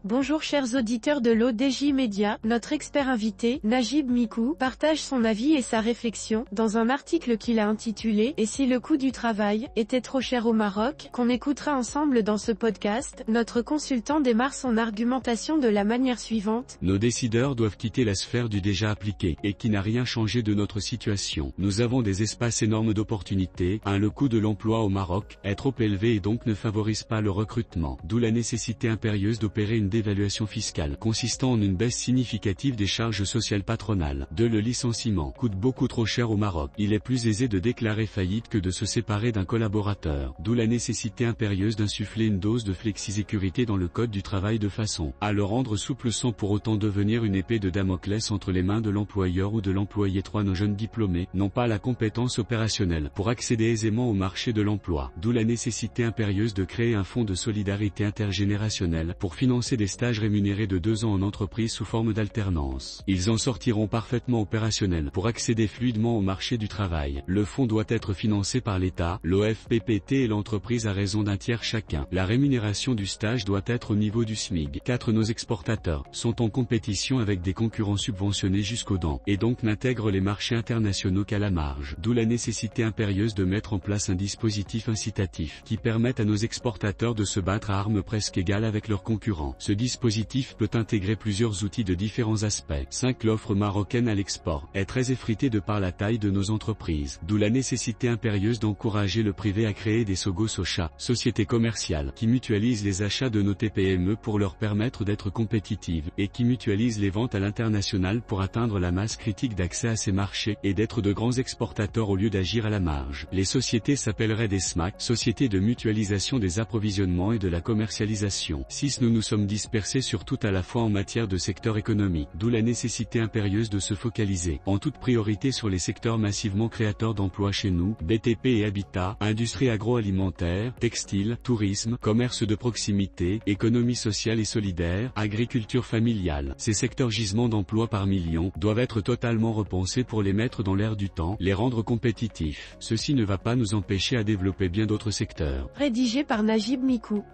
Bonjour chers auditeurs de l'ODJ Média, notre expert invité, Najib Mikou, partage son avis et sa réflexion, dans un article qu'il a intitulé « Et si le coût du travail était trop cher au Maroc ?» qu'on écoutera ensemble dans ce podcast. Notre consultant démarre son argumentation de la manière suivante. Nos décideurs doivent quitter la sphère du déjà appliqué, et qui n'a rien changé de notre situation. Nous avons des espaces énormes d'opportunités, le coût de l'emploi au Maroc est trop élevé et donc ne favorise pas le recrutement, d'où la nécessité impérieuse d'opérer une dévaluation fiscale, consistant en une baisse significative des charges sociales patronales. Le licenciement coûte beaucoup trop cher au Maroc. Il est plus aisé de déclarer faillite que de se séparer d'un collaborateur, d'où la nécessité impérieuse d'insuffler une dose de flexisécurité dans le code du travail de façon à le rendre souple sans pour autant devenir une épée de Damoclès entre les mains de l'employeur ou de l'employé. Nos jeunes diplômés n'ont pas la compétence opérationnelle pour accéder aisément au marché de l'emploi, d'où la nécessité impérieuse de créer un fonds de solidarité intergénérationnelle pour financer des stages rémunérés de 2 ans en entreprise sous forme d'alternance. Ils en sortiront parfaitement opérationnels pour accéder fluidement au marché du travail. Le fonds doit être financé par l'État, l'OFPPT et l'entreprise à raison d'un tiers chacun. La rémunération du stage doit être au niveau du SMIC. Nos exportateurs sont en compétition avec des concurrents subventionnés jusqu'aux dents, et donc n'intègrent les marchés internationaux qu'à la marge, d'où la nécessité impérieuse de mettre en place un dispositif incitatif qui permette à nos exportateurs de se battre à armes presque égales avec leurs concurrents. Ce dispositif peut intégrer plusieurs outils de différents aspects. L'offre marocaine à l'export est très effritée de par la taille de nos entreprises, d'où la nécessité impérieuse d'encourager le privé à créer des SOGO-SOCHA, sociétés commerciales, qui mutualisent les achats de nos TPME pour leur permettre d'être compétitives, et qui mutualisent les ventes à l'international pour atteindre la masse critique d'accès à ces marchés, et d'être de grands exportateurs au lieu d'agir à la marge. Les sociétés s'appelleraient des SMAC, sociétés de mutualisation des approvisionnements et de la commercialisation. Nous nous sommes dispersés sur tout à la fois en matière de secteur économique, d'où la nécessité impérieuse de se focaliser, en toute priorité sur les secteurs massivement créateurs d'emplois chez nous, BTP et habitat, industrie agroalimentaire, textile, tourisme, commerce de proximité, économie sociale et solidaire, agriculture familiale. Ces secteurs gisements d'emplois par millions doivent être totalement repensés pour les mettre dans l'air du temps, les rendre compétitifs. Ceci ne va pas nous empêcher à développer bien d'autres secteurs. Rédigé par Najib Mikou.